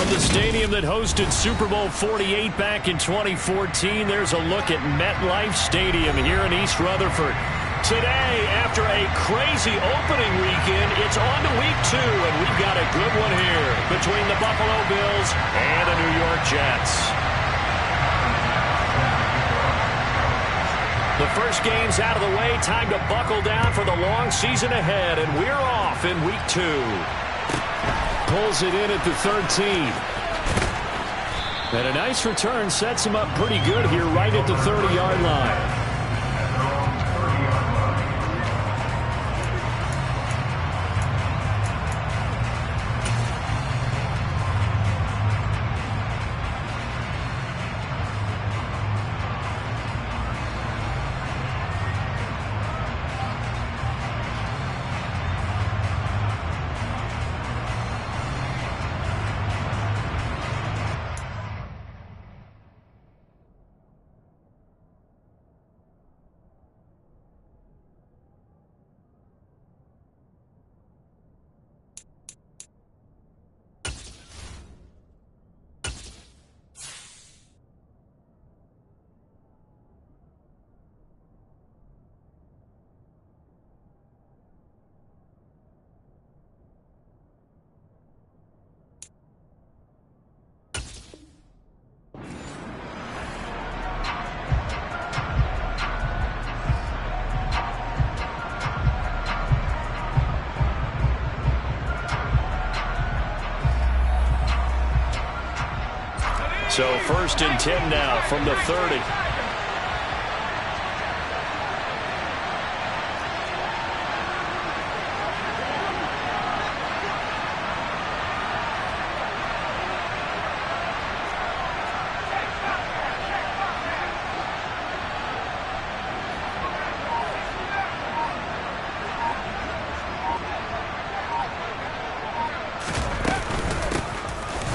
From the stadium that hosted Super Bowl 48 back in 2014, there's a look at MetLife Stadium here in East Rutherford. Today, after a crazy opening weekend, it's on to week 2, and we've got a good one here between the Buffalo Bills and the New York Jets. The first game's out of the way. Time to buckle down for the long season ahead, and we're off in week 2. Pulls it in at the 13. And a nice return sets him up pretty good here right at the 30-yard line. So 1st and 10 now from the 30.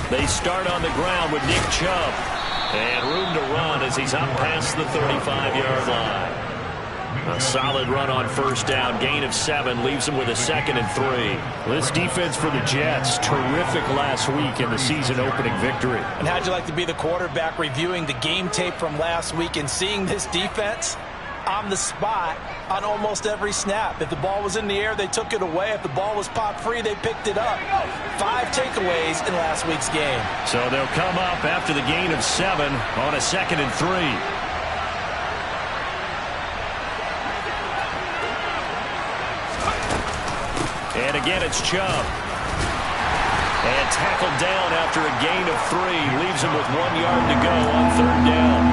They start on the ground with Nick Chubb. And room to run as he's up past the 35-yard line. A solid run on 1st down. Gain of 7 leaves him with a 2nd and 3. This defense for the Jets, terrific last week in the season-opening victory. And how'd you like to be the quarterback reviewing the game tape from last week and seeing this defense on the spot on almost every snap? If the ball was in the air, they took it away. If the ball was popped free, they picked it up. 5 takeaways in last week's game. So they'll come up after the gain of 7 on a 2nd and 3. And again, it's Chubb. And tackled down after a gain of 3. Leaves him with 1 yard to go on 3rd down.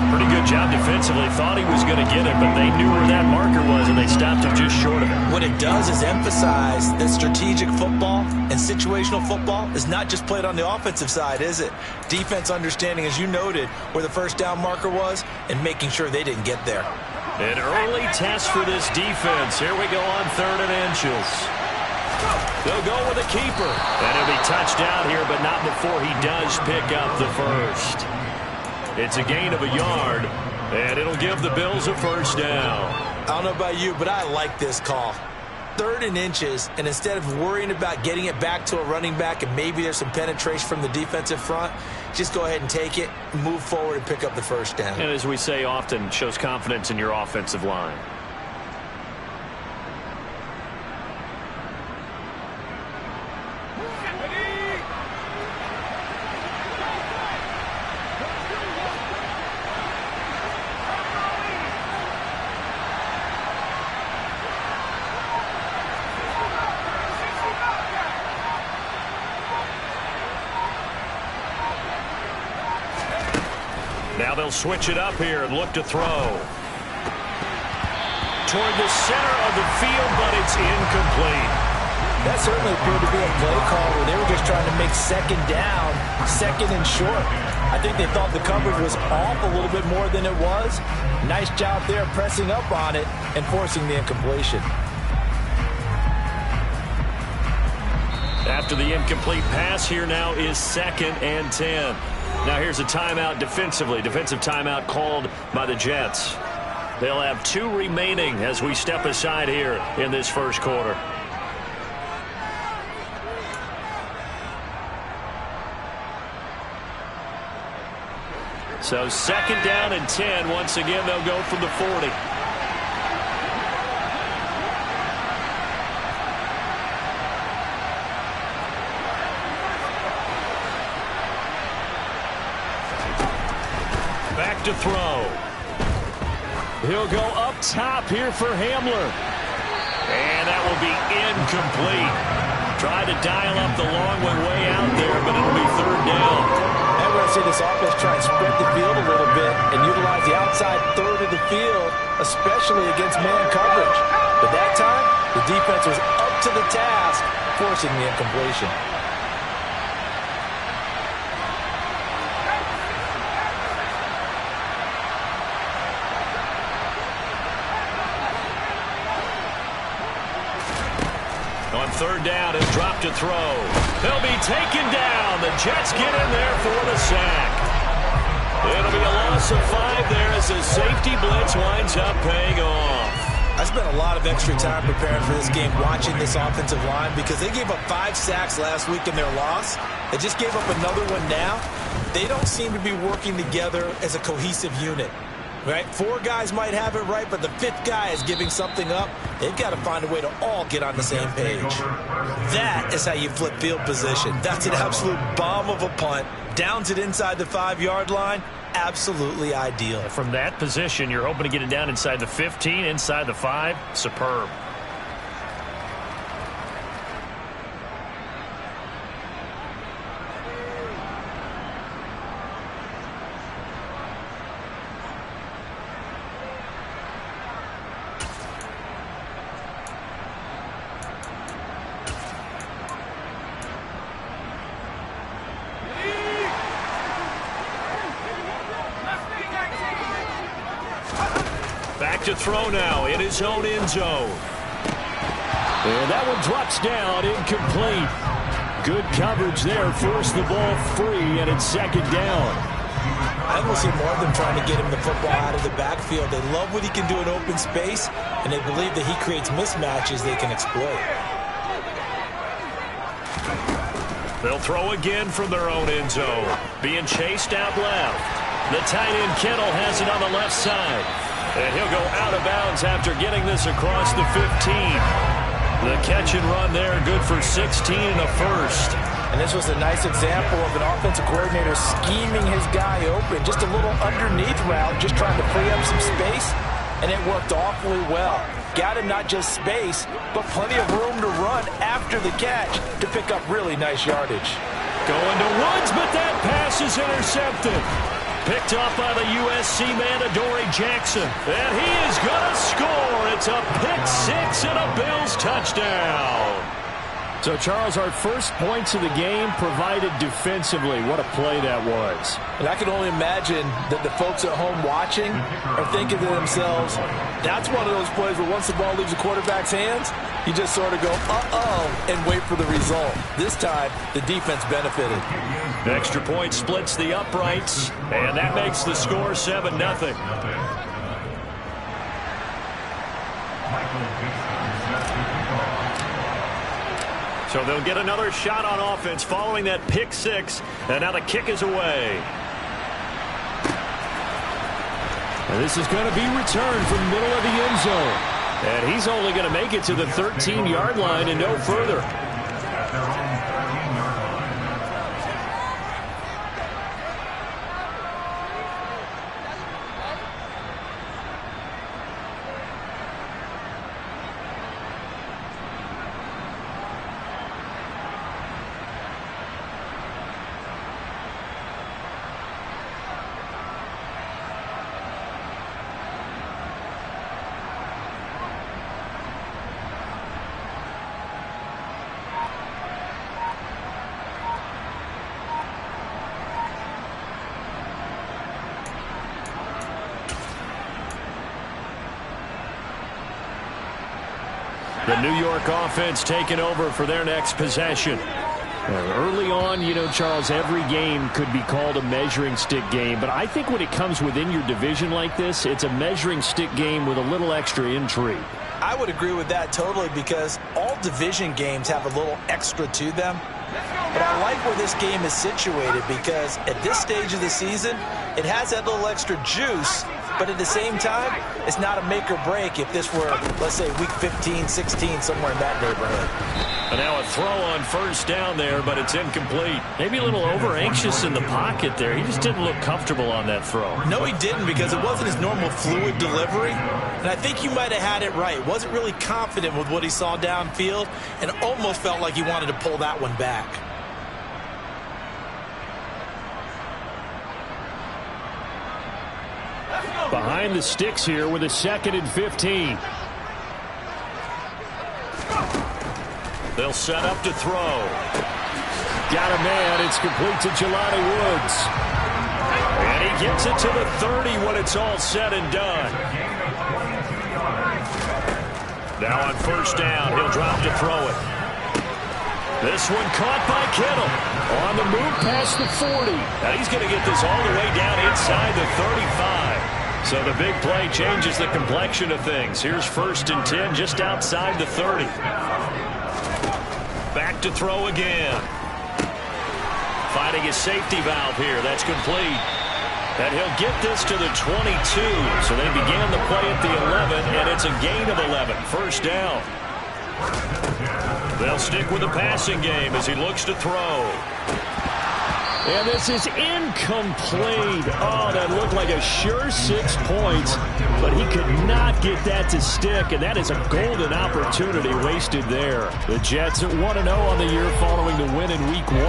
Pretty good job defensively. Thought he was going to get it, but they knew where that marker was, and they stopped him just short of it. What it does is emphasize that strategic football and situational football is not just played on the offensive side, is it? Defense understanding, as you noted, where the 1st down marker was and making sure they didn't get there. An early test for this defense. Here we go on 3rd and inches. They'll go with a keeper. And he'll be touched down here, but not before he does pick up the 1st. It's a gain of a yard, and it'll give the Bills a 1st down. I don't know about you, but I like this call. 3rd and inches, and instead of worrying about getting it back to a running back and maybe there's some penetration from the defensive front, just go ahead and take it, move forward, and pick up the 1st down. And as we say often, shows confidence in your offensive line. Now they'll switch it up here and look to throw. Toward the center of the field, but it's incomplete. That certainly appeared to be a play call where they were just trying to make 2nd down, 2nd and short. I think they thought the coverage was off a little bit more than it was. Nice job there pressing up on it and forcing the incompletion. After the incomplete pass, here now is 2nd and 10. Now here's a timeout defensively. Defensive timeout called by the Jets. They'll have 2 remaining as we step aside here in this 1st quarter. So 2nd down and 10. Once again, they'll go from the 40. Back to throw. He'll go up top here for Hamler. And that will be incomplete. Tried to dial up the long way out there, but it'll be 3rd down. And we're going to see this offense try and spread the field a little bit and utilize the outside third of the field, especially against man coverage. But that time, the defense was up to the task, forcing the incompletion. On 3rd down, he'll drop to throw. He'll be taken down. The Jets get in there for the sack. It'll be a loss of 5 there as the safety blitz winds up paying off. I spent a lot of extra time preparing for this game watching this offensive line because they gave up 5 sacks last week in their loss. They just gave up another one now. They don't seem to be working together as a cohesive unit. Right? 4 guys might have it right, but the 5th guy is giving something up. They've got to find a way to all get on the same page. That is how you flip field position. That's an absolute bomb of a punt. Downs it inside the 5-yard line. Absolutely ideal. From that position, you're hoping to get it down inside the 15, inside the 5. Superb. To throw now in his own end zone. And that one drops down, incomplete. Good coverage there, forced the ball free, and it's 2nd down. I think we'll see more of them trying to get him the football out of the backfield. They love what he can do in open space, and they believe that he creates mismatches they can exploit. They'll throw again from their own end zone. Being chased out left. The tight end Kittle has it on the left side. And he'll go out of bounds after getting this across the 15. The catch and run there, good for 16 and a first. And this was a nice example of an offensive coordinator scheming his guy open. Just a little underneath route, just trying to free up some space. And it worked awfully well. Got him not just space, but plenty of room to run after the catch to pick up really nice yardage. Going to Woods, but that pass is intercepted. Picked off by the USC man, Adoree Jackson. And he is going to score. It's a pick-6 and a Bills touchdown. So, Charles, our first points of the game provided defensively. What a play that was. And I can only imagine that the folks at home watching are thinking to themselves, that's one of those plays where once the ball leaves the quarterback's hands, you just sort of go, uh-oh, and wait for the result. This time, the defense benefited. Extra point splits the uprights, and that makes the score 7-0. So they'll get another shot on offense following that pick-6, and now the kick is away. And this is going to be returned from the middle of the end zone. And he's only going to make it to the 13-yard line and no further. The New York offense taking over for their next possession. Early on, you know, Charles, every game could be called a measuring stick game. But I think when it comes within your division like this, it's a measuring stick game with a little extra intrigue. I would agree with that totally because all division games have a little extra to them. But I like where this game is situated because at this stage of the season, It has that little extra juice, but at the same time, it's not a make or break if this were, let's say, week 15, 16, somewhere in that neighborhood. And now a throw on first down there, but it's incomplete. Maybe a little over-anxious in the pocket there. He just didn't look comfortable on that throw. No, he didn't, because it wasn't his normal fluid delivery. And I think you might have had it right. Wasn't really confident with what he saw downfield and almost felt like he wanted to pull that one back. Behind the sticks here with a 2nd and 15. They'll set up to throw. Got a man. It's complete to Jelani Woods. And he gets it to the 30 when it's all said and done. Now on first down, he'll drop to throw it. This one caught by Kittle. On the move past the 40. Now he's going to get this all the way down inside the 35. So the big play changes the complexion of things. Here's 1st and 10 just outside the 30. Back to throw again. Finding his safety valve here. That's complete. And he'll get this to the 22. So they began the play at the 11, and it's a gain of 11. First down. They'll stick with the passing game as he looks to throw. And this is incomplete. Oh, that looked like a sure 6 points, but he could not get that to stick, and that is a golden opportunity wasted there. The Jets at 1-0 on the year following the win in Week 1,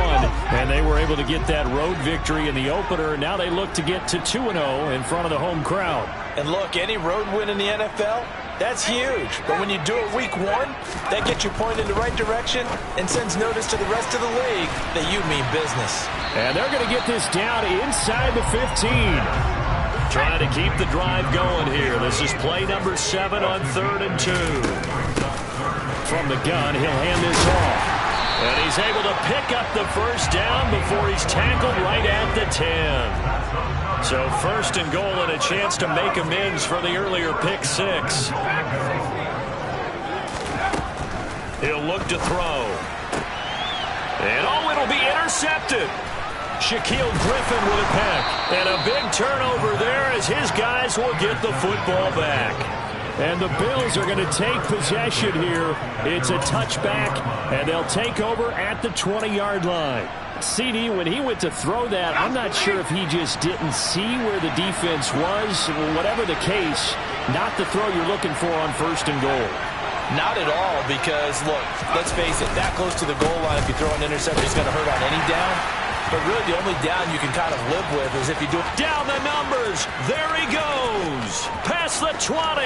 and they were able to get that road victory in the opener, and now they look to get to 2-0 in front of the home crowd. And look, any road win in the NFL, that's huge. But when you do it Week 1, that gets you pointed in the right direction and sends notice to the rest of the league that you mean business. And they're going to get this down inside the 15. Trying to keep the drive going here. This is play number 7 on 3rd and 2. From the gun, he'll hand this off. And he's able to pick up the first down before he's tackled right at the 10. So 1st and goal and a chance to make amends for the earlier pick 6. He'll look to throw. And oh, it'll be intercepted. Shaquille Griffin with a peck. And a big turnover there as his guys will get the football back. And the Bills are going to take possession here. It's a touchback, and they'll take over at the 20-yard line. CD, when he went to throw that, I'm not sure if he just didn't see where the defense was. Whatever the case, not the throw you're looking for on 1st and goal. Not at all, because, look, let's face it, that close to the goal line, if you throw an interception, it's going to hurt on any down. But really, the only down you can kind of live with is if you do it. Down the numbers. There he goes. Past the 20.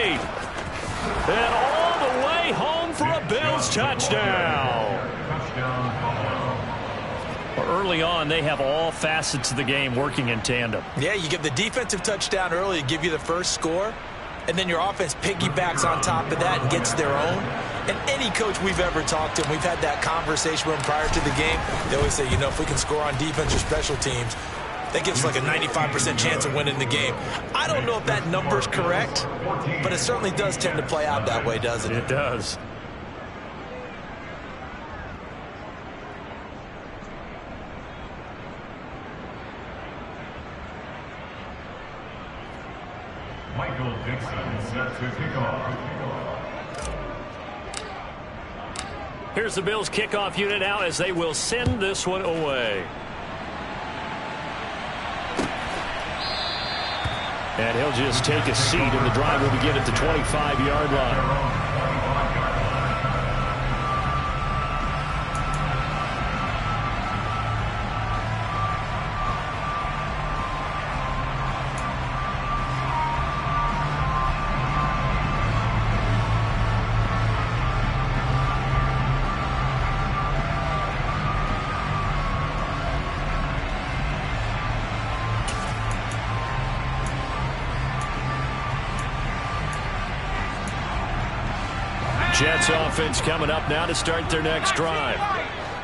And all the way home for a Bills touchdown. Early on, they have all facets of the game working in tandem. Yeah, you give the defensive touchdown early to give you the first score, and then your offense piggybacks on top of that and gets their own. And any coach we've ever talked to, and we've had that conversation with them prior to the game, they always say, you know, if we can score on defense or special teams, that gives like a 95% chance of winning the game. I don't know if that number's correct, but it certainly does tend to play out that way, doesn't it? It does. Michael Dixon set to kick off. Here's the Bills kickoff unit now as they will send this one away. And he'll just take a seat, and the drive will begin at the 25-yard line. Jets offense coming up now to start their next drive.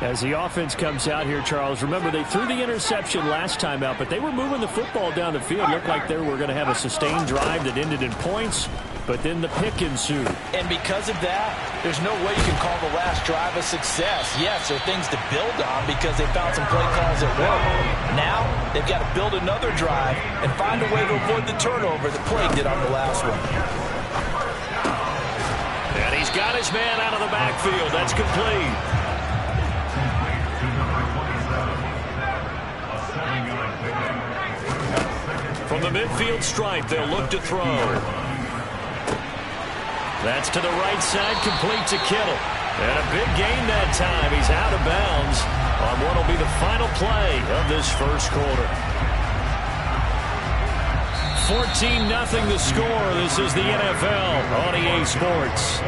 As the offense comes out here, Charles, remember they threw the interception last time out, but they were moving the football down the field. Looked like they were going to have a sustained drive that ended in points, but then the pick ensued. And because of that, there's no way you can call the last drive a success. Yes, there are things to build on because they found some play calls that work. Now, they've got to build another drive and find a way to avoid the turnover that plagued it on the last one. And he's got his man out of the backfield. That's complete. From the midfield stripe, they'll look to throw. That's to the right side, complete to Kittle. And a big gain that time. He's out of bounds on what will be the final play of this first quarter. 14-0 the score. This is the NFL on EA Sports.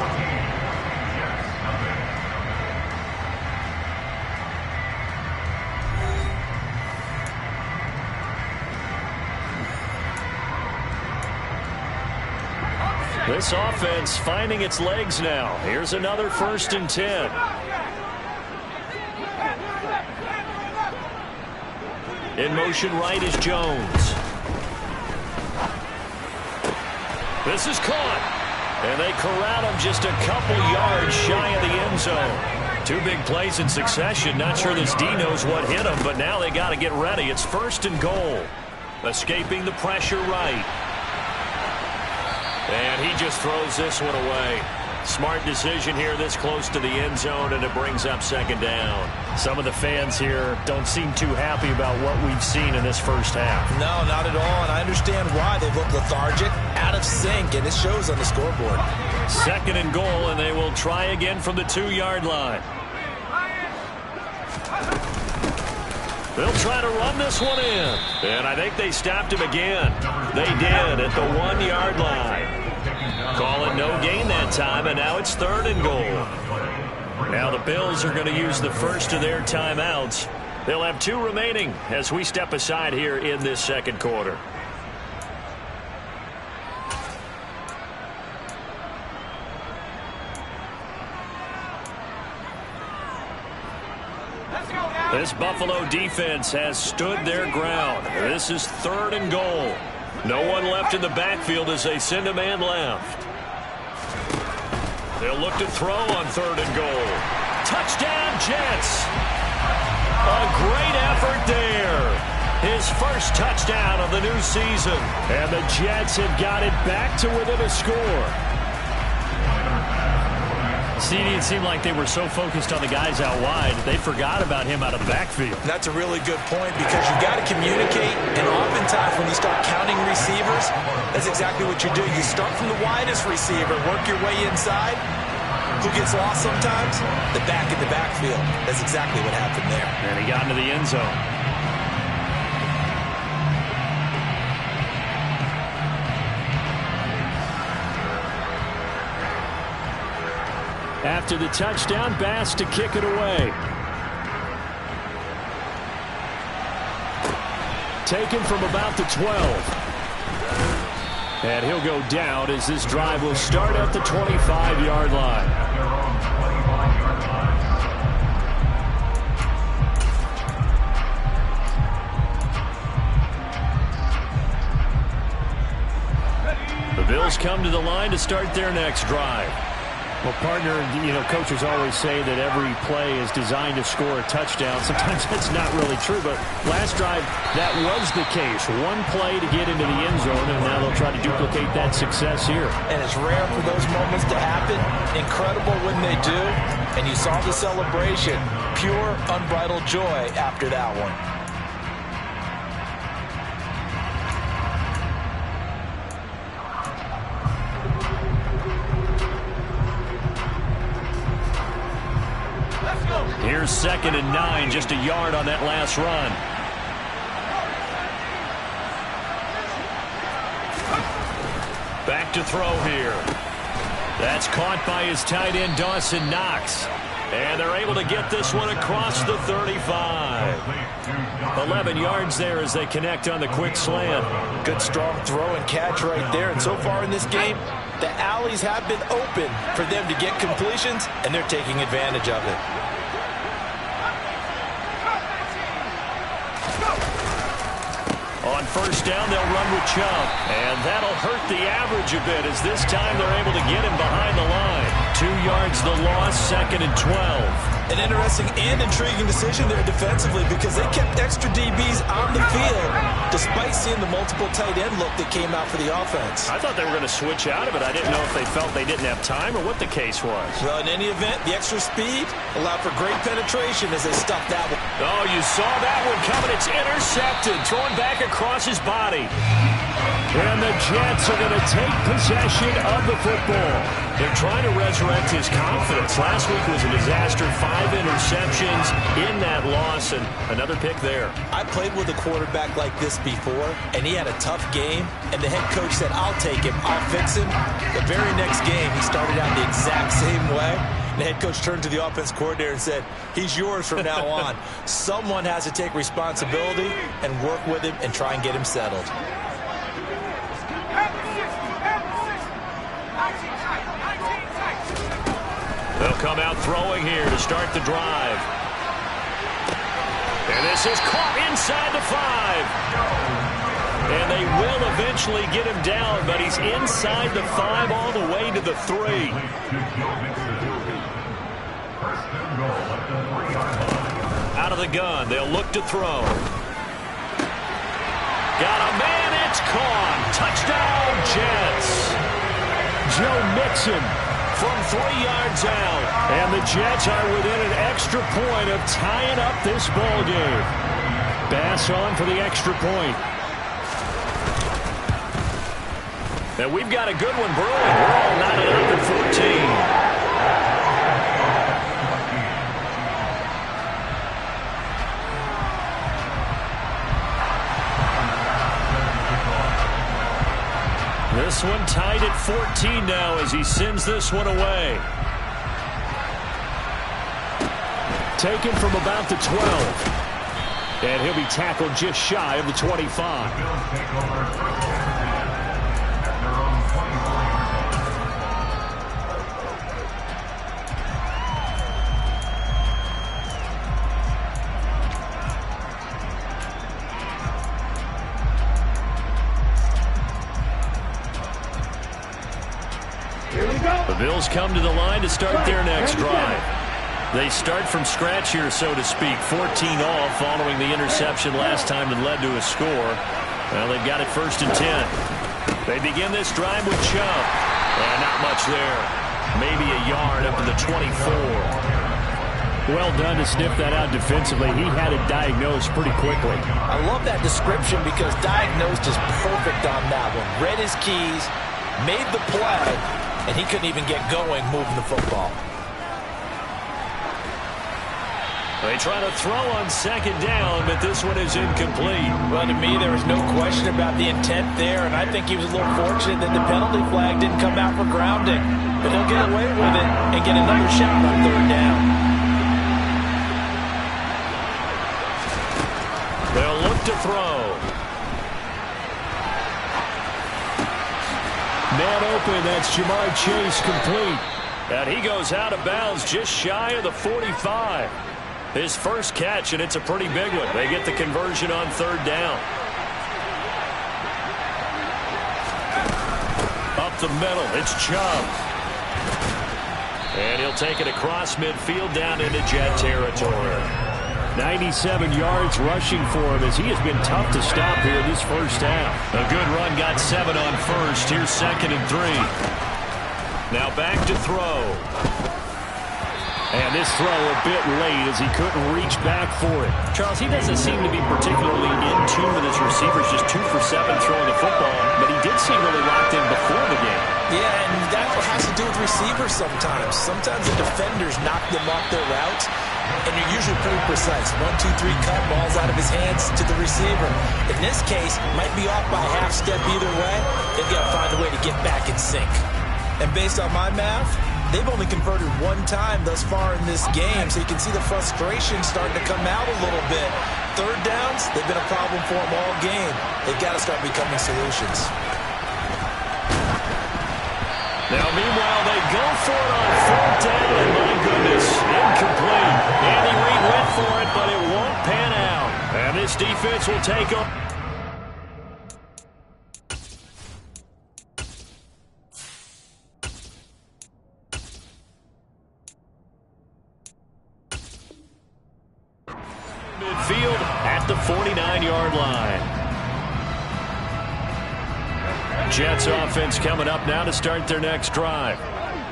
This offense finding its legs now. Here's another 1st and 10. In motion right is Jones. This is caught. And they corral him just a couple yards shy of the end zone. 2 big plays in succession. Not sure this D knows what hit him, but now they got to get ready. It's 1st and goal. Escaping the pressure right. And he just throws this one away. Smart decision here this close to the end zone, and it brings up 2nd down. Some of the fans here don't seem too happy about what we've seen in this first half. No, not at all, and I understand why. They've looked lethargic, out of sync, and it shows on the scoreboard. 2nd and goal, and they will try again from the 2-yard line. They'll try to run this one in. And I think they stopped him again. They did at the 1-yard line. Call it no gain that time, and now it's 3rd and goal. Now the Bills are going to use the first of their timeouts. They'll have 2 remaining as we step aside here in this 2nd quarter. This Buffalo defense has stood their ground. This is 3rd and goal. No one left in the backfield as they send a man left. They'll look to throw on 3rd and goal. Touchdown, Jets. A great effort there. His first touchdown of the new season. And the Jets have got it back to within a score. CD, it seemed like they were so focused on the guys out wide, they forgot about him out of the backfield. That's a really good point because you've got to communicate, and oftentimes when you start counting receivers, that's exactly what you do. You start from the widest receiver, work your way inside. Who gets lost sometimes? The back in the backfield. That's exactly what happened there. And he got into the end zone. After the touchdown, Bass to kick it away. Taken from about the 12. And he'll go down as this drive will start at the 25-yard line. The Bills come to the line to start their next drive. Well, partner, you know, coaches always say that every play is designed to score a touchdown. Sometimes that's not really true, but last drive, that was the case. One play to get into the end zone, and now they'll try to duplicate that success here. And it's rare for those moments to happen. Incredible when they do. And you saw the celebration. Pure, unbridled joy after that one. Here's 2nd and 9, just a yard on that last run. Back to throw here. That's caught by his tight end, Dawson Knox. And they're able to get this one across the 35. 11 yards there as they connect on the quick slant. Good strong throw and catch right there. And so far in this game, the alleys have been open for them to get completions, and they're taking advantage of it. first down, they'll run with Chubb. And that'll hurt the average a bit, as this time they're able to get him behind the line. 2 yards the loss, 2nd and 12. An interesting and intriguing decision there defensively, because they kept extra DBs on the field despite seeing the multiple tight end look that came out for the offense. I thought they were going to switch out of it. I didn't know if they felt they didn't have time or what the case was. Well, in any event, the extra speed allowed for great penetration as they stuffed that one. Oh, you saw that one coming. It's intercepted. Thrown back across his body. And the Jets are going to take possession of the football. They're trying to resurrect his confidence. Last week was a disaster. 5 interceptions in that loss, and another pick there. I played with a quarterback like this before, and he had a tough game, and the head coach said, I'll take him, I'll fix him. The very next game, he started out the exact same way. The head coach turned to the offense coordinator and said, he's yours from now on. Someone has to take responsibility and work with him and try and get him settled. They'll come out throwing here to start the drive. And this is caught inside the 5. And they will eventually get him down, but he's inside the 5 all the way to the 3. Out of the gun, they'll look to throw. Got a man, it's caught. Touchdown, Jets. Joe Mixon from 3 yards out. And the Jets are within an extra point of tying up this ball game. Bass on for the extra point. And we've got a good one brewing. We're all knotted up at 14. This one tied at 14 now as he sends this one away. Taken from about the 12. And he'll be tackled just shy of the 25. The Bills come to the line to start their next drive. They start from scratch here, so to speak. 14 all following the interception last time that led to a score. Well, they've got it 1st and 10. They begin this drive with Chubb. And not much there. Maybe a yard up to the 24. Well done to sniff that out defensively. He had it diagnosed pretty quickly. I love that description because diagnosed is perfect on that one. Read his keys, made the play, and he couldn't even get going moving the football. They try to throw on 2nd down, but this one is incomplete. Well, to me, there was no question about the intent there, and I think he was a little fortunate that the penalty flag didn't come out for grounding. But he'll get away with it and get another shot on 3rd down. They'll look to throw. Man open, that's Jamar Chase complete. And he goes out of bounds just shy of the 45. His first catch, and it's a pretty big one. They get the conversion on 3rd down. Up the middle, it's Chubb. And he'll take it across midfield down into Jet territory. 97 yards rushing for him as he has been tough to stop here this first half. A good run, got 7 on first. Here's 2nd and 3. Now back to throw. And this throw a bit late as he couldn't reach back for it. Charles, he doesn't seem to be particularly in tune with his receivers, just 2 for 7 throwing the football, but he did seem really locked in before the game. Yeah, and that has to do with receivers sometimes. Sometimes the defenders knock them off their routes, and you're usually pretty precise. 1, 2, 3 cut, balls out of his hands to the receiver. In this case, might be off by half step either way. They've got to find a way to get back in sync. And based on my math, they've only converted 1 time thus far in this game, so you can see the frustration starting to come out a little bit. 3rd downs, they've been a problem for them all game. They've got to start becoming solutions. Now, meanwhile, they go for it on 4th down, and my goodness, incomplete. Andy Reid went for it, but it won't pan out. And this defense will take them. the 49-yard line. Jets offense coming up now to start their next drive.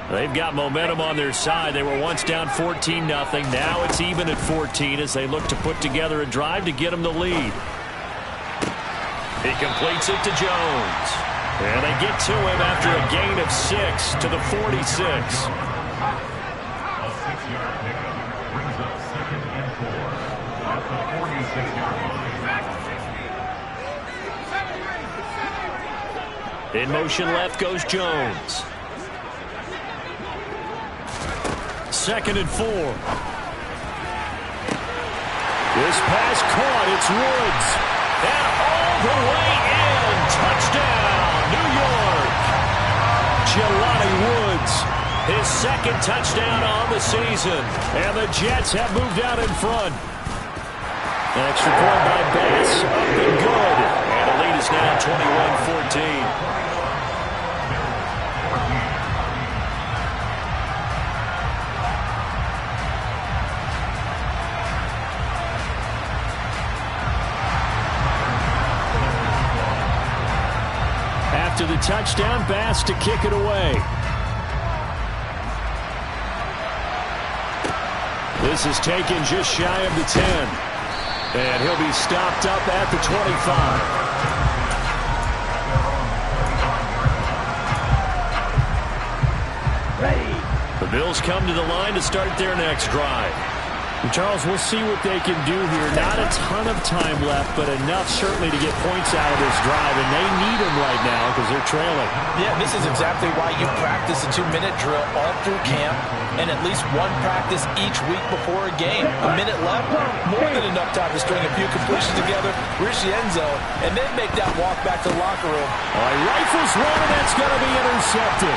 They've got momentum on their side. They were once down 14-0. Now it's even at 14 as they look to put together a drive to get them the lead. He completes it to Jones. And they get to him after a gain of 6 to the 46. A 6-yard pickup brings up 2nd and 4 at the 46-yard line. In motion left goes Jones. 2nd and 4. This pass caught. It's Woods. And all the way in. Touchdown, New York. Jelani Woods. His 2nd touchdown on the season. And the Jets have moved out in front. An extra point by Bass. Up and good. And the lead is now 21-14. To the touchdown, Bass to kick it away. This is taken just shy of the 10. And he'll be stopped up at the 25. The Bills come to the line to start their next drive. And Charles, we'll see what they can do here. Not a ton of time left, but enough certainly to get points out of this drive, and they need them right now because they're trailing. Yeah, this is exactly why you practice a 2-minute drill all through camp and at least one practice each week before a game. A minute left, more than enough time to string a few completions together, reach the end zone, and then make that walk back to the locker room. Rifles one, and that's going to be intercepted.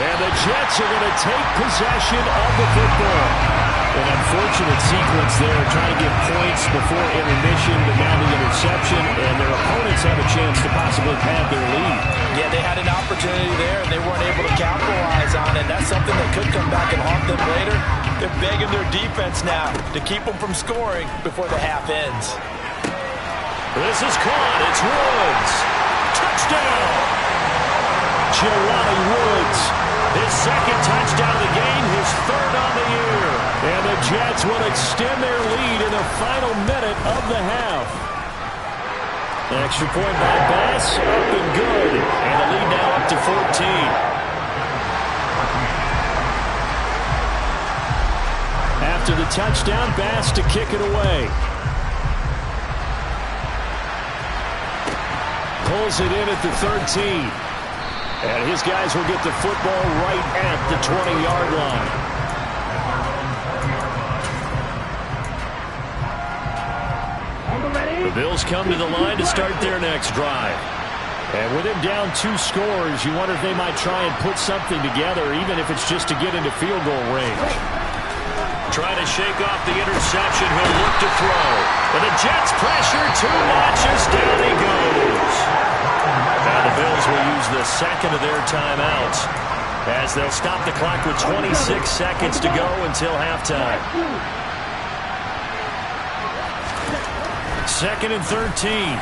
And the Jets are going to take possession of the football. An unfortunate sequence there, trying to get points before intermission, but now the interception, and their opponents have a chance to possibly pad their lead. Yeah, they had an opportunity there, and they weren't able to capitalize on it. That's something that could come back and haunt them later. They're begging their defense now to keep them from scoring before the half ends. This is caught. It's Woods. Touchdown! Jelani Woods. His 2nd touchdown of the game, his 3rd on the year. And the Jets will extend their lead in the final minute of the half. Extra point by Bass, up and good. And the lead now up to 14. After the touchdown, Bass to kick it away. Pulls it in at the 13. And his guys will get the football right at the 20-yard line. The Bills come to the line to start their next drive. And with him down 2 scores, you wonder if they might try and put something together, even if it's just to get into field goal range. Trying to shake off the interception. He'll look to throw. But the Jets pressure too much as down he goes. Now the Bills will use the 2nd of their timeouts as they'll stop the clock with 26 seconds to go until halftime. 2nd and 13.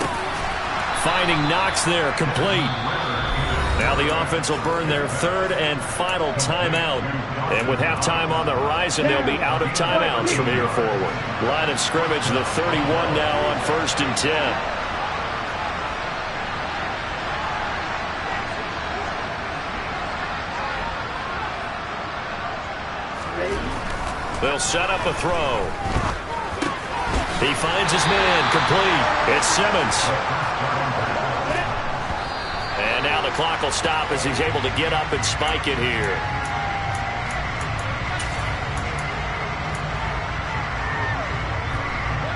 Finding Knox there, complete. Now the offense will burn their 3rd and final timeout. And with halftime on the horizon, they'll be out of timeouts from here forward. Line of scrimmage, the 31 now on 1st and 10. They'll set up a throw. He finds his man, complete. It's Simmons. And now the clock will stop as he's able to get up and spike it here.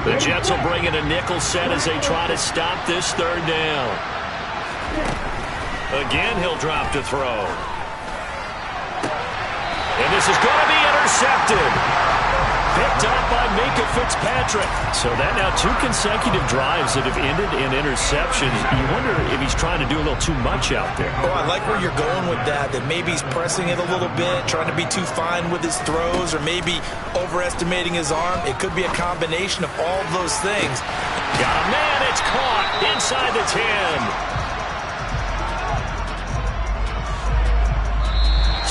The Jets will bring in a nickel set as they try to stop this 3rd down. Again, he'll drop to throw. And this is going to be intercepted. Picked up by Minka Fitzpatrick. So that now 2 consecutive drives that have ended in interceptions. You wonder if he's trying to do a little too much out there. Oh, I like where you're going with that maybe he's pressing it a little bit, trying to be too fine with his throws, or maybe overestimating his arm. It could be a combination of all those things. Got a man, it's caught inside the 10.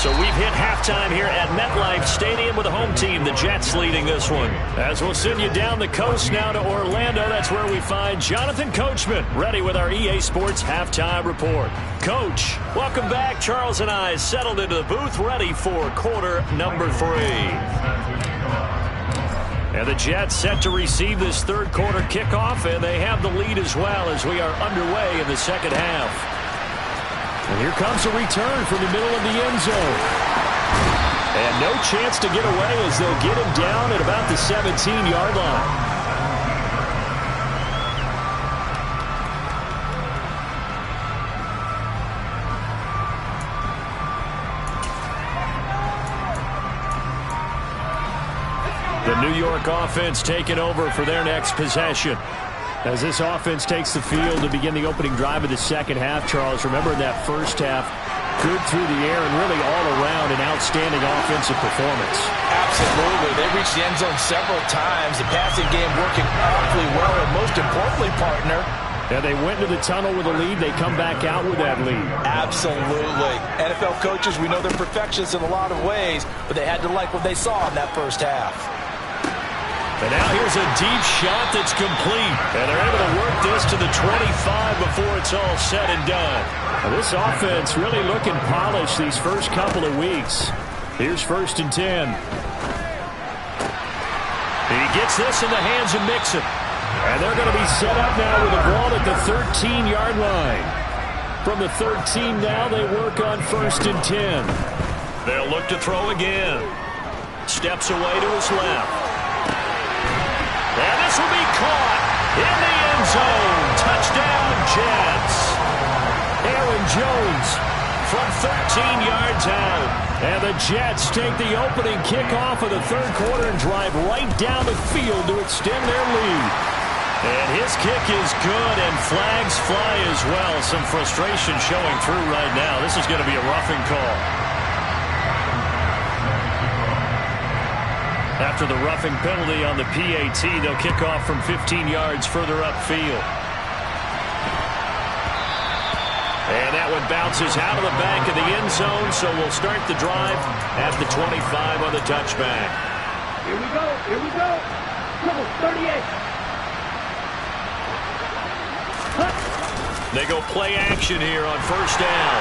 So we've hit halftime here at MetLife Stadium with the home team, the Jets, leading this one. As we'll send you down the coast now to Orlando, that's where we find Jonathan Coachman, ready with our EA Sports halftime report. Coach, welcome back. Charles and I settled into the booth, ready for quarter number 3. And the Jets set to receive this third quarter kickoff, and they have the lead as well as we are underway in the second half. And here comes a return from the middle of the end zone. And no chance to get away as they'll get him down at about the 17-yard line. The New York offense taking over for their next possession. As this offense takes the field to begin the opening drive of the second half, Charles, remember in that first half, good through the air and really all around an outstanding offensive performance. Absolutely. They reached the end zone several times. The passing game working awfully well, and most importantly, partner, yeah, they went into the tunnel with a lead. They come back out with that lead. Absolutely. NFL coaches, we know they're perfectionists in a lot of ways, but they had to like what they saw in that first half. And now here's a deep shot that's complete. And they're able to work this to the 25 before it's all said and done. Now this offense really looking polished these first couple of weeks. Here's 1st and 10. He gets this in the hands of Mixon. And they're going to be set up now with the ball at the 13-yard line. From the 13 now, they work on 1st and 10. They'll look to throw again. Steps away to his left. And this will be caught in the end zone. Touchdown, Jets. Aaron Jones from 13 yards out. And the Jets take the opening kickoff of the third quarter and drive right down the field to extend their lead. And his kick is good, and flags fly as well. Some frustration showing through right now. This is going to be a roughing call. After the roughing penalty on the PAT, they'll kick off from 15 yards further upfield. And that one bounces out of the back of the end zone, so we'll start the drive at the 25 on the touchback. Here we go, here we go. Trouble, 38. They go play action here on 1st down.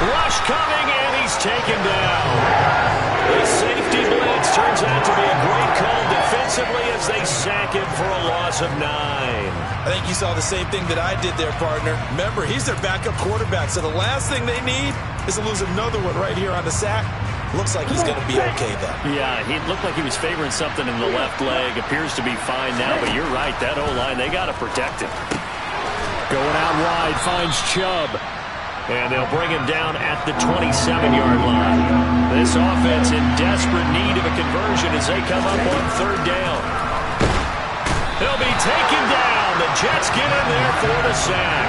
Rush coming, and he's taken down. The safety blitz turns out to be a great call defensively as they sack him for a loss of 9. I think you saw the same thing that I did there, partner. Remember, he's their backup quarterback, so the last thing they need is to lose another one right here on the sack. Looks like he's going to be okay, though. Yeah, he looked like he was favoring something in the left leg. Appears to be fine now, but you're right. That O-line, they got to protect him. Going out wide, finds Chubb. And they'll bring him down at the 27-yard line. This offense in desperate need of a conversion as they come up on 3rd down. He'll be taken down. The Jets get in there for the sack.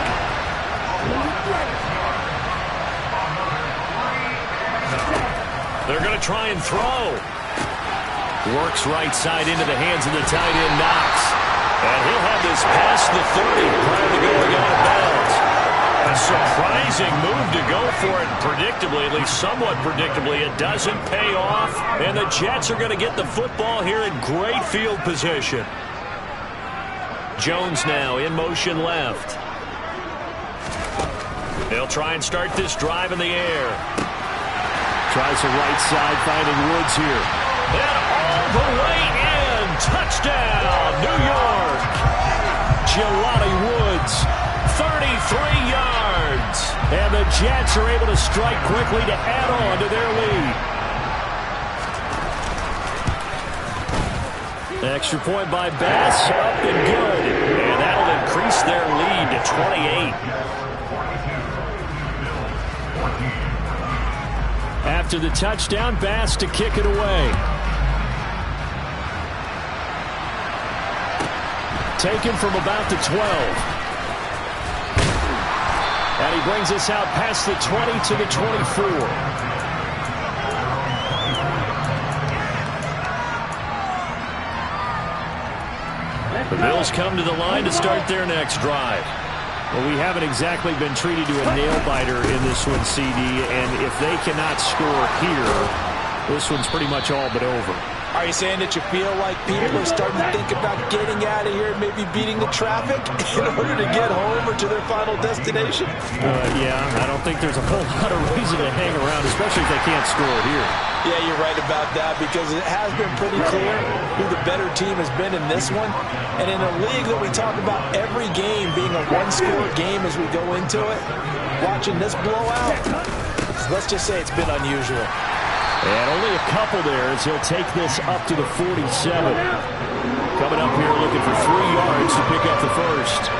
They're going to try and throw. Works right side into the hands of the tight end, Knox. And he'll have this past the 30 prior to going out of bounds. A surprising move to go for it. Predictably, at least somewhat predictably, it doesn't pay off. And the Jets are going to get the football here in great field position. Jones now in motion left. They'll try and start this drive in the air. Tries the right side, finding Woods here. And all the way in. Touchdown, New York. Jelani Woods, 33 yards. And the Jets are able to strike quickly to add on to their lead. Extra point by Bass, up and good. And that'll increase their lead to 28. After the touchdown, Bass to kick it away. taken from about the 12. And he brings us out past the 20 to the 24. The Bills come to the line to start their next drive. Well, we haven't exactly been treated to a nail-biter in this one, CD, and if they cannot score here, this one's pretty much all but over. Are you saying that you feel like people are starting to think about getting out of here and maybe beating the traffic in order to get home or to their final destination? Yeah, I don't think there's a whole lot of reason to hang around, especially if they can't score here. Yeah, you're right about that, because it has been pretty clear who the better team has been in this one. And in a league that we talk about every game being a one-score game as we go into it, watching this blowout, let's just say it's been unusual. And only a couple there as he'll take this up to the 47. Coming up here looking for 3 yards to pick up the first.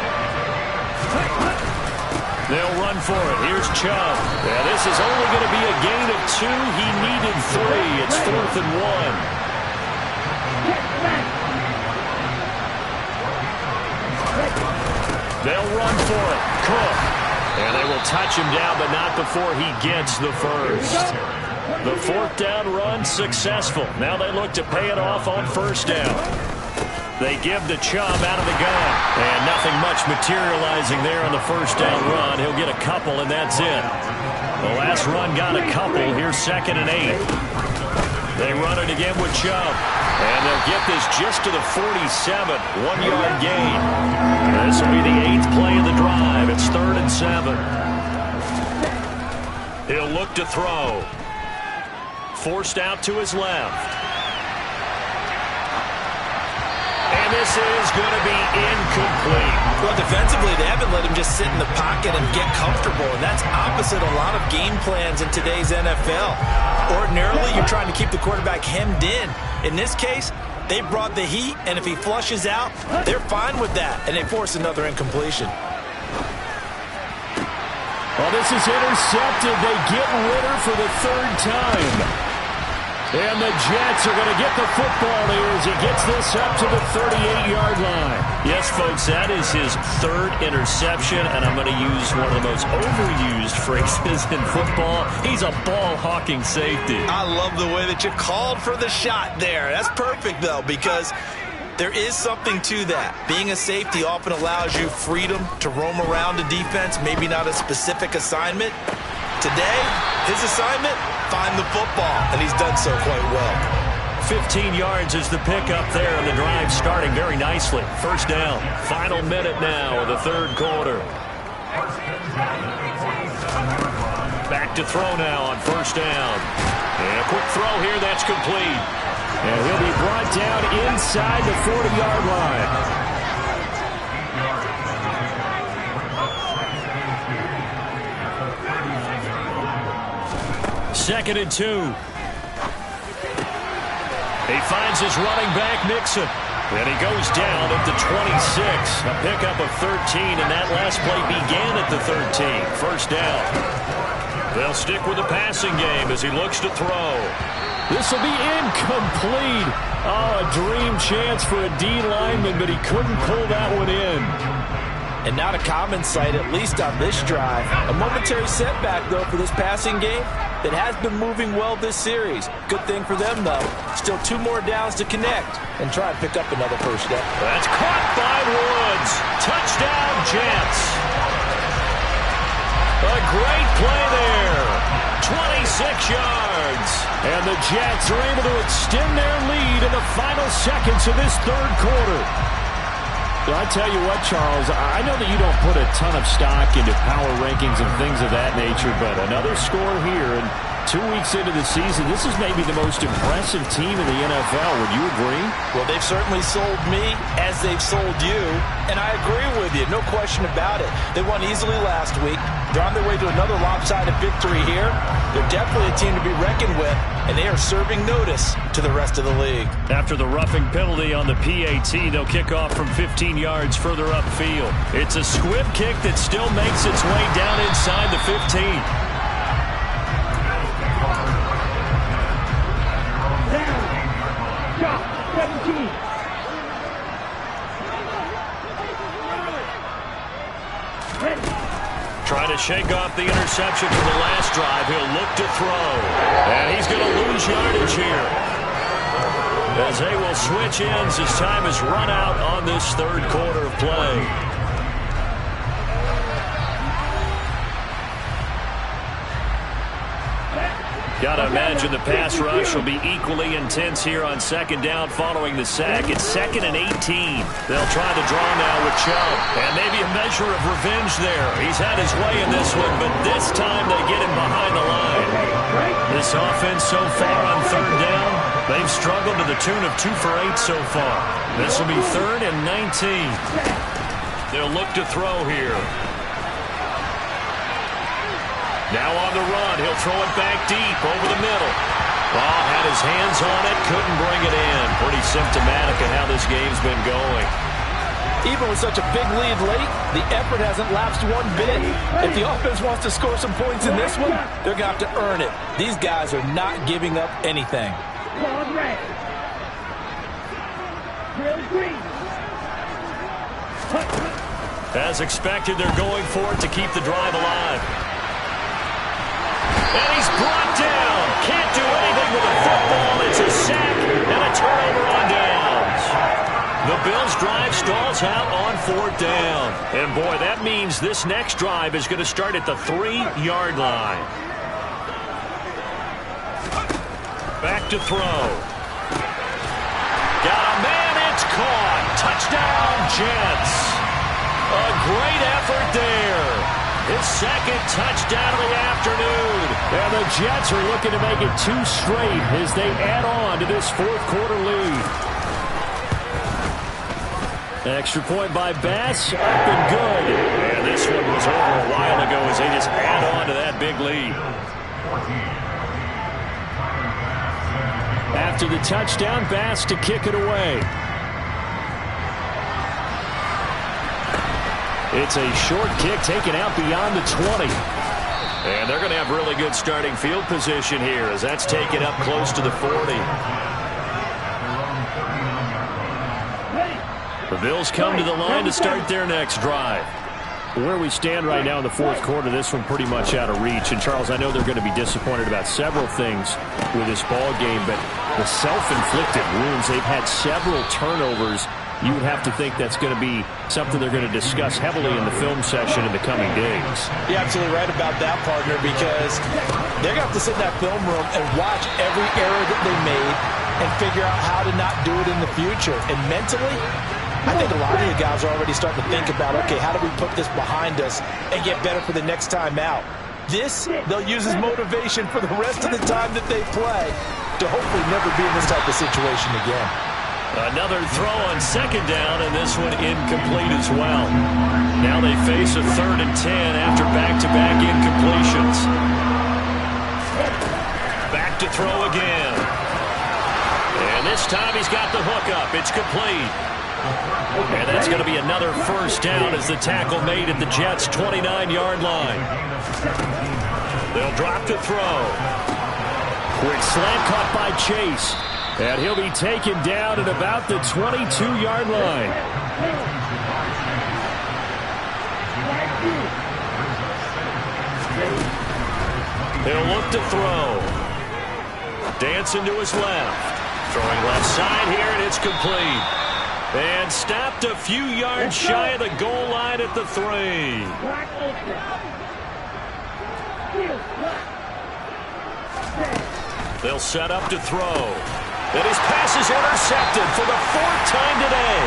They'll run for it. Here's Chubb. Yeah, this is only going to be a gain of 2. He needed 3. It's 4th and 1. They'll run for it. Cook. And they will touch him down, but not before he gets the first. The 4th down run successful. Now they look to pay it off on 1st down. They give the Chubb out of the gun. And nothing much materializing there on the 1st down run. He'll get a couple, and that's it. The last run got a couple. Here's 2nd and 8. They run it again with Chubb. And they'll get this just to the 47. 1-yard gain. This will be the 8th play of the drive. It's 3rd and 7. He'll look to throw. Forced out to his left. And this is going to be incomplete. Well, defensively, they haven't let him just sit in the pocket and get comfortable, and that's opposite a lot of game plans in today's NFL. Ordinarily, you're trying to keep the quarterback hemmed in. In this case, they brought the heat, and if he flushes out, they're fine with that, and they force another incompletion. Well, this is intercepted. They get Ritter for the 3rd time. And the Jets are going to get the football here as he gets this up to the 38-yard line. Yes, folks, that is his 3rd interception, and I'm going to use one of the most overused phrases in football. He's a ball-hawking safety. I love the way that you called for the shot there. That's perfect, though, because there is something to that. Being a safety often allows you freedom to roam around the defense, maybe not a specific assignment. Today, his assignment, find the football, and he's done so quite well. 15 yards is the pickup there, and the drive starting very nicely. 1st down. Final minute now of the 3rd quarter. Back to throw now on 1st down. And a quick throw here, that's complete. And he'll be brought down inside the 40-yard line. 2nd and 2. He finds his running back, Mixon. And he goes down at the 26. A pickup of 13, and that last play began at the 13. 1st down. They'll stick with the passing game as he looks to throw. This will be incomplete. Oh, a dream chance for a D lineman, but he couldn't pull that one in. And not a common sight, at least on this drive. A momentary setback, though, for this passing game that has been moving well this series. Good thing for them, though. Still 2 more downs to connect and try and pick up another 1st down. That's caught by Woods. Touchdown, Jets. A great play there. 26 yards. And the Jets are able to extend their lead in the final seconds of this 3rd quarter. I tell you what, Charles, I know that you don't put a ton of stock into power rankings and things of that nature, but another score here, and 2 weeks into the season, this is maybe the most impressive team in the NFL. Would you agree? Well, they've certainly sold me as they've sold you, and I agree with you, no question about it. They won easily last week. They're on their way to another lopsided victory here. They're definitely a team to be reckoned with, and they are serving notice to the rest of the league. After the roughing penalty on the PAT, they'll kick off from 15 yards further upfield. It's a squib kick that still makes its way down inside the 15. Down. Shot. 17. shake off the interception from the last drive. He'll look to throw. And he's going to lose yardage here, as they will switch ends as time has run out on this third quarter of play. Gotta imagine the pass rush will be equally intense here on second down following the sack. It's 2nd and 18. They'll try to draw now with Chubb. And maybe a measure of revenge there. He's had his way in this one, but this time they get him behind the line. This offense so far on third down, they've struggled to the tune of 2 for 8 so far. This will be 3rd and 19. They'll look to throw here. Now on the run, he'll throw it back deep over the middle. Ball had his hands on it, couldn't bring it in. Pretty symptomatic of how this game's been going. Even with such a big lead late, the effort hasn't lapsed one bit. If the offense wants to score some points in this one, they're going to have to earn it. These guys are not giving up anything. As expected, they're going for it to keep the drive alive. And he's brought down. Can't do anything with a football. It's a sack and a turnover on downs. The Bills' drive stalls out on 4th down. And, boy, that means this next drive is going to start at the 3-yard line. Back to throw. Got a man. It's caught. Touchdown, Jets. A great effort there. His 2nd touchdown of the afternoon. And the Jets are looking to make it 2 straight as they add on to this 4th quarter lead. Extra point by Bass, up and good. And this one was over a while ago as they just add on to that big lead. After the touchdown, Bass to kick it away. It's a short kick taken out beyond the 20. And they're going to have really good starting field position here as that's taken up close to the 40. The Bills come to the line to start their next drive. Where we stand right now in the 4th quarter, this one pretty much out of reach. And, Charles, I know they're going to be disappointed about several things with this ball game, but the self-inflicted wounds, they've had several turnovers. You would have to think that's going to be something they're going to discuss heavily in the film session in the coming days. You're absolutely right about that, partner, because they're going to have to sit in that film room and watch every error that they made and figure out how to not do it in the future. And mentally, I think a lot of the guys are already starting to think about, okay, how do we put this behind us and get better for the next time out? This, they'll use as motivation for the rest of the time that they play to hopefully never be in this type of situation again. Another throw on 2nd down, and this one incomplete as well. Now they face a 3rd and 10 after back-to-back incompletions. Back to throw again. And this time he's got the hook up. It's complete. And that's going to be another 1st down as the tackle made at the Jets' 29-yard line. They'll drop to throw. Quick slant caught by Chase. And he'll be taken down at about the 22-yard line. He'll look to throw. Dancing to his left. Throwing left side here, and it's complete. And stopped a few yards shy of the goal line at the 3. They'll set up to throw. And his pass is intercepted for the 4th time today.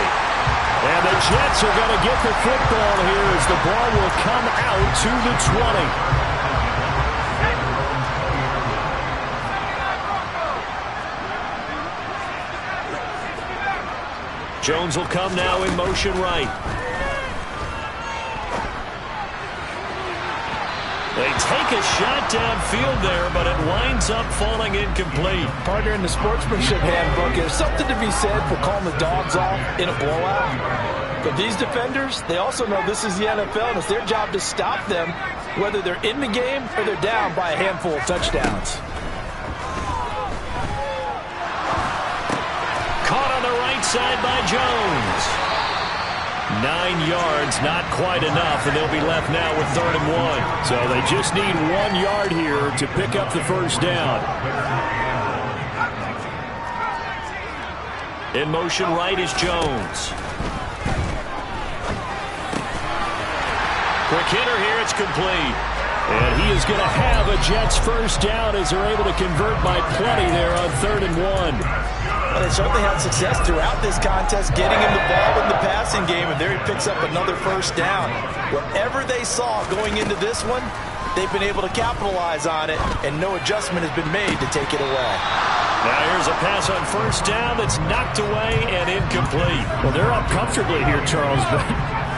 And the Jets are going to get the football here as the ball will come out to the 20. Jones will come now in motion right. They take a shot downfield there, but it winds up falling incomplete. Partner, in the sportsmanship handbook, there's something to be said for calling the dogs off in a blowout. But these defenders, they also know this is the NFL, and it's their job to stop them, whether they're in the game or they're down by a handful of touchdowns. Caught on the right side by Jones. 9 yards, not quite enough, and they'll be left now with 3rd and 1. So they just need 1 yard here to pick up the first down. In motion right is Jones. Quick hitter here, it's complete. And he is going to have a Jets first down as they're able to convert by plenty there on 3rd and 1. Well, they certainly had success throughout this contest getting him the ball in the passing game, and there he picks up another first down. Whatever they saw going into this one, they've been able to capitalize on it, and no adjustment has been made to take it away. Now here's a pass on first down that's knocked away and incomplete. Well, they're up comfortably here, Charles, but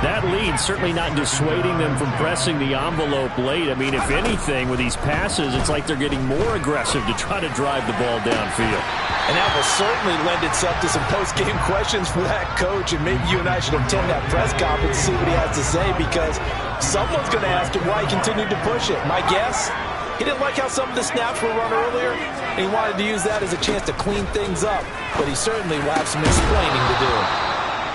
that lead certainly not dissuading them from pressing the envelope late. I mean, if anything, with these passes, it's like they're getting more aggressive to try to drive the ball downfield. And that will certainly lend itself to some post-game questions for that coach, and maybe you and I should attend that press conference and see what he has to say, because someone's going to ask him why he continued to push it. My guess, he didn't like how some of the snaps were run earlier, and he wanted to use that as a chance to clean things up, but he certainly will have some explaining to do.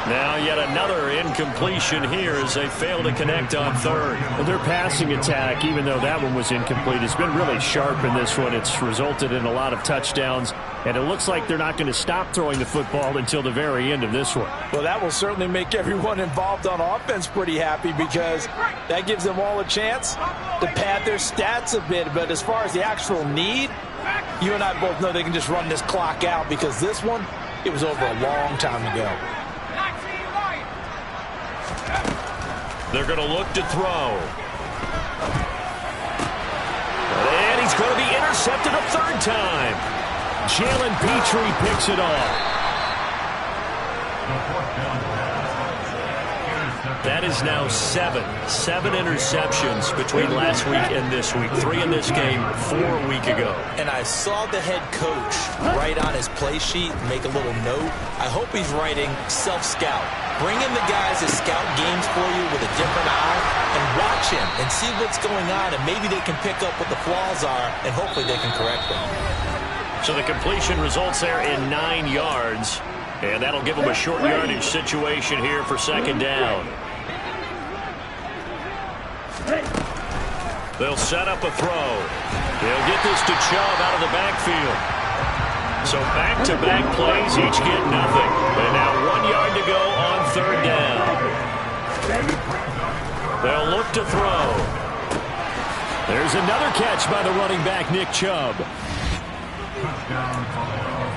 Now yet another incompletion here as they fail to connect on 3rd. Well, their passing attack, even though that one was incomplete, has been really sharp in this one. It's resulted in a lot of touchdowns, and it looks like they're not going to stop throwing the football until the very end of this one. Well, that will certainly make everyone involved on offense pretty happy, because that gives them all a chance to pad their stats a bit. But as far as the actual need, you and I both know they can just run this clock out, because this one, it was over a long time ago. They're going to look to throw. And he's going to be intercepted a 3rd time. Jalen Petrie picks it off. That is now 7 interceptions between last week and this week. 3 in this game, 4 a week ago. And I saw the head coach write on his play sheet, make a little note. I hope he's writing self-scout. Bring in the guys that scout games for you with a different eye and watch him and see what's going on, and maybe they can pick up what the flaws are, and hopefully they can correct them. So the completion results there in 9 yards, and that'll give them a short yardage situation here for 2nd down. They'll set up a throw. They'll get this to Chubb out of the backfield. So back-to-back plays, each get nothing. And now 1 yard to go on 3rd down. They'll look to throw. There's another catch by the running back, Nick Chubb.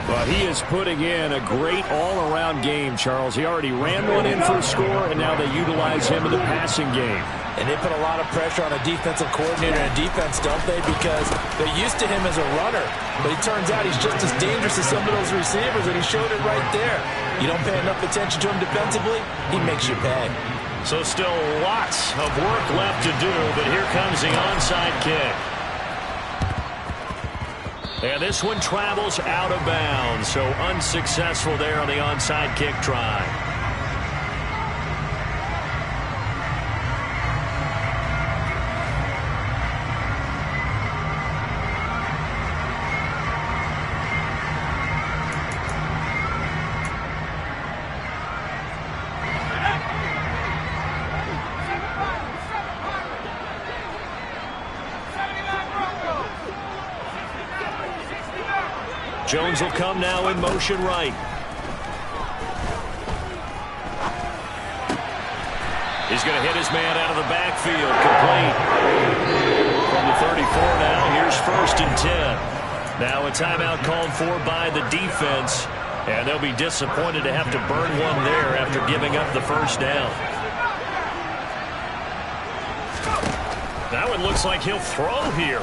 But he is putting in a great all-around game, Charles. He already ran one in for a score, and now they utilize him in the passing game. And they put a lot of pressure on a defensive coordinator and defense, don't they? Because they're used to him as a runner. But it turns out he's just as dangerous as some of those receivers, and he showed it right there. You don't pay enough attention to him defensively, he makes you pay. So still lots of work left to do, but here comes the onside kick. And this one travels out of bounds, so unsuccessful there on the onside kick try. Jones will come now in motion right. He's going to hit his man out of the backfield. Complete. From the 34 now, here's 1st and 10. Now a timeout called for by the defense, and they'll be disappointed to have to burn one there after giving up the first down. That one looks like he'll throw here.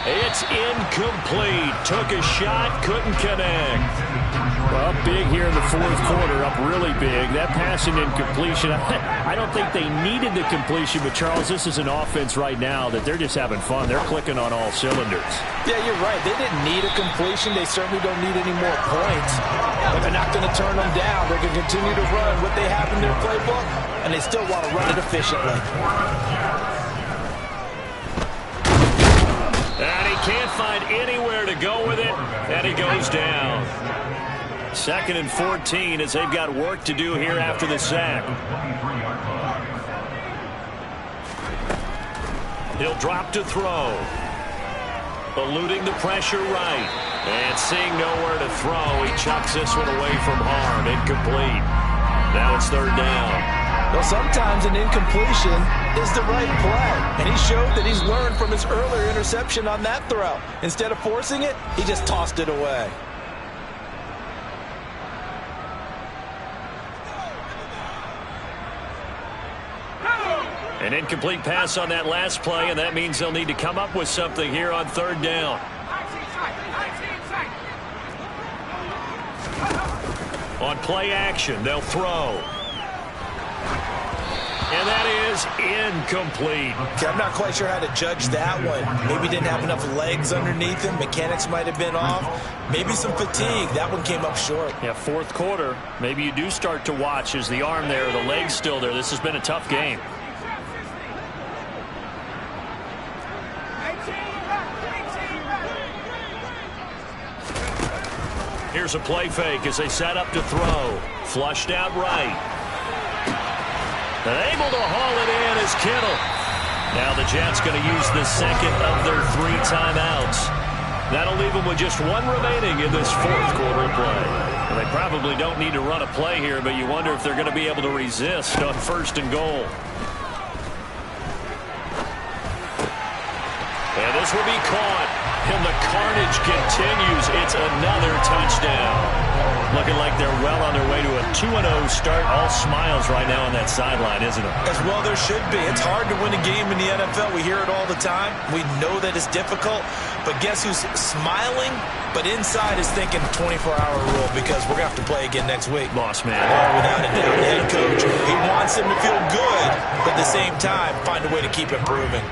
It's incomplete. Took a shot, couldn't connect. Well, big here in the 4th quarter, up really big. That passing incompletion, I don't think they needed the completion, but Charles, this is an offense right now that they're just having fun. They're clicking on all cylinders. Yeah, you're right. They didn't need a completion. They certainly don't need any more points. But they're not going to turn them down. They're going to continue to run what they have in their playbook, and they still want to run it efficiently. And he can't find anywhere to go with it, and he goes down. 2nd and 14 as they've got work to do here after the sack. He'll drop to throw. Eluding the pressure right. And seeing nowhere to throw, he chucks this one away from harm. Incomplete. Now it's 3rd down. Well, sometimes an incompletion is the right play. And he showed that he's learned from his earlier interception on that throw. Instead of forcing it, he just tossed it away. An incomplete pass on that last play, and that means they'll need to come up with something here on 3rd down. On play action, they'll throw. And that is incomplete. Okay, I'm not quite sure how to judge that one. Maybe didn't have enough legs underneath him. Mechanics might have been off. Maybe some fatigue. That one came up short. Yeah, 4th quarter. Maybe you do start to watch. Is the arm there, the leg's still there? This has been a tough game. Here's a play fake as they set up to throw. Flushed out right. And able to haul it in is Kittle. Now the Jets going to use the 2nd of their 3 timeouts. That'll leave them with just 1 remaining in this 4th quarter play. And they probably don't need to run a play here, but you wonder if they're going to be able to resist on 1st and goal. And this will be caught. And the carnage continues. It's another touchdown. Looking like they're well on their way to a 2-0 start. All smiles right now on that sideline, isn't it? As well there should be. It's hard to win a game in the NFL. We hear it all the time. We know that it's difficult. But guess who's smiling? But inside is thinking 24-hour rule because we're going to have to play again next week. Boss man. Oh, without a doubt. The head coach, he wants him to feel good, but at the same time, find a way to keep improving.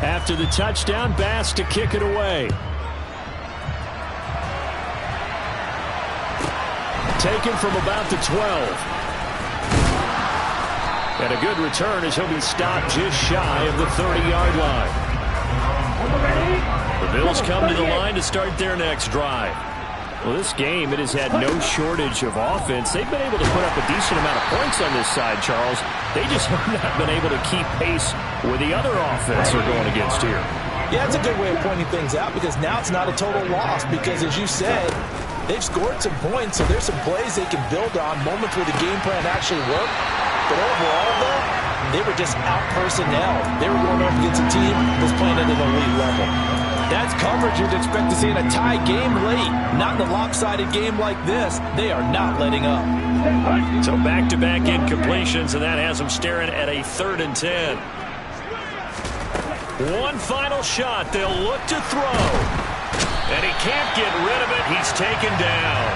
After the touchdown, Bass to kick it away. Taken from about the 12. And a good return as he'll be stopped just shy of the 30-yard line. The Bills come to the line to start their next drive. Well, this game, it has had no shortage of offense. They've been able to put up a decent amount of points on this side, Charles. They just have not been able to keep pace with the other offense they're going against here. Yeah, it's a good way of pointing things out because now it's not a total loss because, as you said, they've scored some points, so there's some plays they can build on, moments where the game plan actually worked. But overall, though, they were just out-personnel. They were going up against a team that's playing at an elite level. That's coverage you'd expect to see in a tie game late. Not in a lopsided game like this. They are not letting up. So back-to-back incompletions, and that has them staring at a 3rd and 10. One final shot. They'll look to throw. And he can't get rid of it. He's taken down.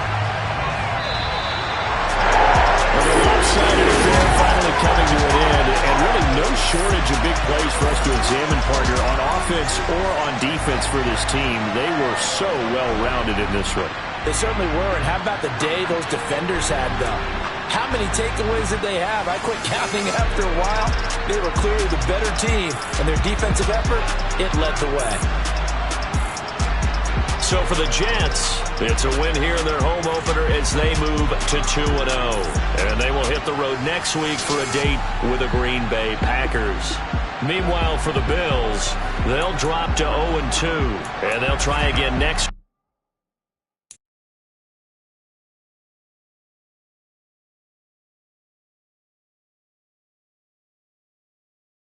Well, the lopsided affair finally coming to an end, and really no shortage of big plays for us to examine, partner, on offense or on defense for this team. They were so well-rounded in this one. They certainly were, and how about the day those defenders had, though? How many takeaways did they have? I quit counting after a while. They were clearly the better team, and their defensive effort, it led the way. So for the Jets, it's a win here in their home opener as they move to 2-0. And they will hit the road next week for a date with the Green Bay Packers. Meanwhile, for the Bills, they'll drop to 0-2, and they'll try again next